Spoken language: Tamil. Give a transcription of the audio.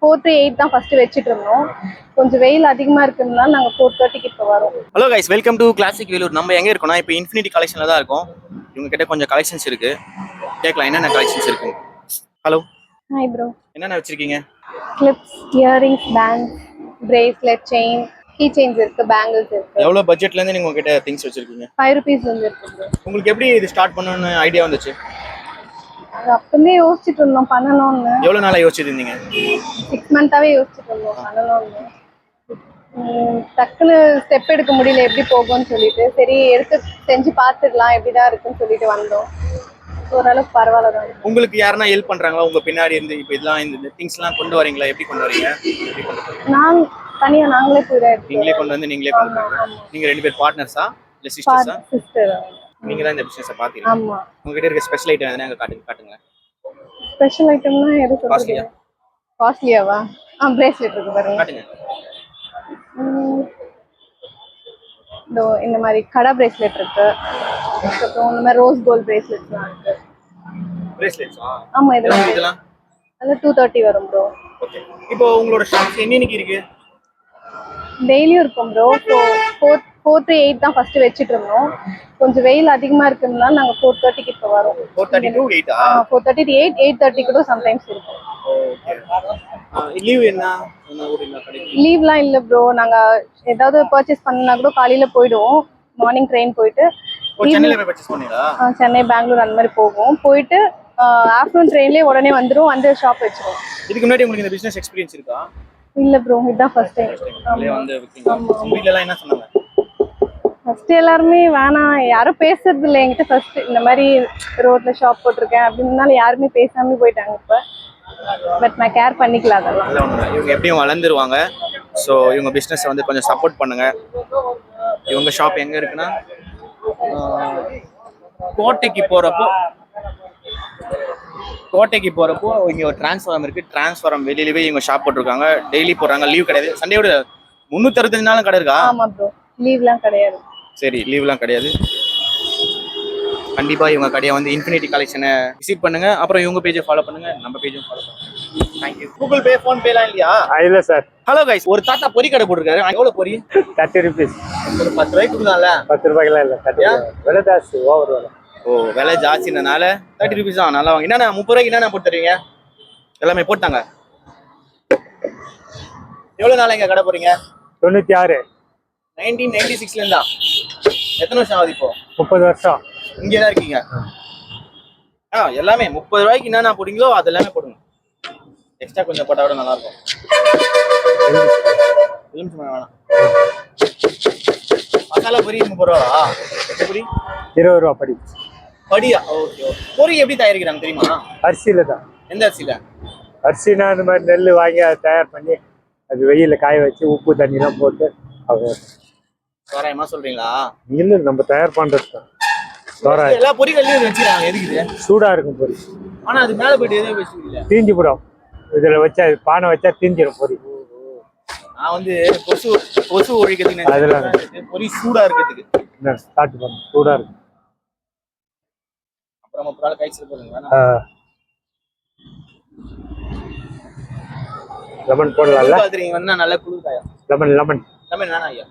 4 to 8 தான் ஃபர்ஸ்ட் வச்சிட்டு இருந்தோம். கொஞ்சம் வெயில் அதிகமா இருக்கிறதுனால நாங்க 4:30க்கு இப்போ வரோம். Hello guys, welcome to classic Vellore. நம்ம எங்க இருக்கோம்னா இப்போ இன்ஃபினிட்டி கலெக்ஷன்ல தான் இருக்கோம். இவங்க கிட்ட கொஞ்சம் கலெக்ஷன்ஸ் இருக்கு, கேட்கலாம் என்னென்ன கலெக்ஷன்ஸ் இருக்கு. Hello, hi bro. என்னென்ன வச்சிருக்கீங்க? Clips, earrings, bands, bracelet, chain, key chains இருக்கு, பேங்கிள்ஸ் இருக்கு. எவ்வளவு பட்ஜெட்ல இருந்து நீங்க உங்ககிட்ட திங்ஸ் வச்சிருக்கீங்க? 5 rupees வந்து இருக்கு ப்ரோ. உங்களுக்கு எப்படி இது ஸ்டார்ட் பண்ணணும்னு ஐடியா வந்துச்சு? அது அப்பவே யோசிச்சுட்டு இருந்தோம் பண்ணணும்னு. எவ்வளவு நாளா யோசிச்சுட்டு இருந்தீங்க? 6 months-ஆவே யோசிச்சுட்டு இருந்தோம் பண்ணணும்னு. டக்குன்னு ஸ்டெப் எடுக்க முடியல எப்படி போகும்னு சொல்லிட்டு, சரி எடுத்து செஞ்சு பார்த்துடலாம் எப்படிதான் இருக்குன்னு சொல்லிட்டு வந்தோம். ஓரளவுக்கு பரவாயில்ல தான். உங்களுக்கு யாருன்னா ஹெல்ப் பண்றாங்களா உங்க பின்னாடி இருந்து? இப்போ இதெல்லாம் இந்த திங்ஸ் எல்லாம் கொண்டு வரீங்களா? எப்படி கொண்டு வரீங்க? நான் தனியா நாங்களே கூட நீங்களே கொண்டு வந்து நீங்களே கொண்டு வரீங்க. நீங்க ரெண்டு பேர் பார்ட்னர்ஸா இல்ல சிஸ்டர்ஸா? சிஸ்டர். நீங்க தான் இந்த பிசினஸ் பாத்தீங்க. ஆமா. உங்ககிட்ட இருக்க ஸ்பெஷல் ஐட்டம் எதனா காட்டுங்க. ஸ்பெஷல் ஐட்டம்னா எது சொல்றீங்க? காஸ்ட்லியாவா? பிரேஸ்லெட் இருக்கு பாருங்க. காட்டுங்க. இந்த மாதிரி கடா பிரேஸ்லெட் இருக்கு. அப்புறம் இந்த மாதிரி ரோஸ் கோல்ட் பிரேஸ்லெட்ஸ்லாம் இருக்கு. பிரேஸ்லெட்ஸா? ஆமா, இதெல்லாம் அது 230 வரும் ப்ரோ. ஓகே. இப்போ உங்களோட ஷாப்ஸ் என்னைக்கு இருக்கு? டெய்லியும் இருக்கும் ப்ரோ. ஸோ 4 to 8 தான் ஃபர்ஸ்ட் வச்சிட்டு இருந்தோம். கொஞ்சம் வெயில் அதிகமா இருக்கிறதுனால நாங்க 4:30க்கு இப்போ வரோம். 4:30 to 8 4:30 to 8, 8:30 கூட சம்டைம்ஸ் இருக்கும். ஓகே. லீவ் என்ன ஓடுங்க கடைக்கு? லீவ்லாம் இல்ல ப்ரோ. நாங்க ஏதாவது பர்ச்சேஸ் பண்ணா கூட காலையில போய்டுவோம். மார்னிங் ட்ரெயின் போயிட்டு சென்னையில போய் பர்ச்சேஸ் பண்ணீங்களா? சென்னை, பெங்களூர் அந்த மாதிரி போவோம். போயிட்டு ஆஃப்டர்நூன் ட்ரெயின்லயே உடனே வந்துரும், வந்து ஷாப் வச்சிருவோம். இதுக்கு முன்னாடி உங்களுக்கு இந்த பிசினஸ் எக்ஸ்பீரியன்ஸ் இருக்கா? இல்ல ப்ரோ, இதுதான் ஃபர்ஸ்ட் டைம். வந்து வீட்ல எல்லாம் என்ன சொன்னாங்க? ஃபர்ஸ்ட் எல்லாருமே வேணாம், யாரும் பேசுறது இல்லை என்கிட்ட. ஃபர்ஸ்ட் இந்த மாதிரி ரோட்ல ஷாப் போட்டிருக்கேன் அப்படின்னால யாருமே பேசாம போயிட்டாங்க. இப்போ பட் நான் கேர் பண்ணிக்கல அதெல்லாம். இவங்க எப்படியும் வளர்ந்துருவாங்க. ஸோ இவங்க பிஸ்னஸை வந்து கொஞ்சம் சப்போர்ட் பண்ணுங்க. இவங்க ஷாப் எங்க இருக்குன்னா கோட்டைக்கு போறப்போ இங்க ஒரு டிரான்ஸ்ஃபாரம் இருக்கு. டிரான்ஸ்ஃபாரம் வெளியிலவே இவங்க ஷாப் போட்டிருக்காங்க. டெய்லி போடுறாங்க, லீவ் கிடையாது. சண்டேயோட 365 நாளும் கடை இருக்கா? ஆமா ப்ரோ, லீவ்லாம் கிடையாது. சரி, லீவ்லாம் கிடையாது. கண்டிப்பா இவங்க கடையை வந்து இன்ஃபினிட்டி கலெக்ஷனை விசிட் பண்ணுங்க. அப்புறம் இவங்க பேஜை ஃபாலோ பண்ணுங்க, நம்ம பேஜும் ஃபாலோ பண்ணுங்க. தேங்க்யூ. கூகுள் பே, ஃபோன் பேலாம் இல்லையா? இல்ல சார். ஹலோ கைஸ், ஒரு தாத்தா பொரி கடை போட்டிருக்காரு. எவ்வளவு பொரி? 30 rupees. ஒரு 10 ரூபாய்க்கு கொடுக்கலாம்ல? 10 ரூபாய்க்குலாம் இல்ல, விலை ஜாஸ்தி, ஓவர் விலை. ஓ, விலை ஜாஸ்தினால 30 rupees தான். நல்லா வாங்க. என்னன்னா 30 ரூபாய்க்கு என்னென்ன போட்டு தருவீங்க? எல்லாமே போட்டாங்க. எவ்வளவு நாள் எங்க கடை போறீங்க? 96. 1996ல இருந்தா எத்தனை வருஷம் ஆகுது இப்போ? 30 வருஷம் இங்கே தான் இருக்கீங்க. எல்லாமே 30 ரூபாய்க்கு என்னென்ன போடுங்களோ அது எல்லாமே போடுங்க. எக்ஸ்ட்ரா கொஞ்சம் போட்டா கூட நல்லா இருக்கும். வேணாம். மசாலா பொரி 30 ரூபா. பொரி 20 ரூபா படி. படியா? Okay okay. பொரி எப்படி தயாரிக்கிறாங்க தெரியுமா? அரிசியில தான். எந்த அரிசியில? அரிசினா இந்த மாதிரி நெல் வாங்கி அதை தயார் பண்ணி அது வெயில காய வச்சு உப்பு தண்ணிலாம் போட்டு தோராயமா சொல்றீங்களா? இல்ல, நம்ம தயார் பண்றது தான். எல்லா பொரிகள்லயும் வச்சுக்கிறாங்க. எதுக்கு? சூடா இருக்கும் பொரி. ஆனா அது மேல போயிட்டு எதுவும் வச்சுக்கல, தீஞ்சு போடும். இதுல வச்சா பானை வச்சா தீஞ்சிடும் பொரி. நான் வந்து கொசு ஒழிக்கிறதுக்கு அதெல்லாம் பொரி சூடா இருக்கிறதுக்கு ஸ்டார்ட் பண்ண சூடா இருக்கு. அப்புறம் ஒரு நாள் கைச்சு போடுங்க. லெமன் போடலாம்ல? நல்லா குளிர் காயா? லெமன் வேணாம் ஐயா.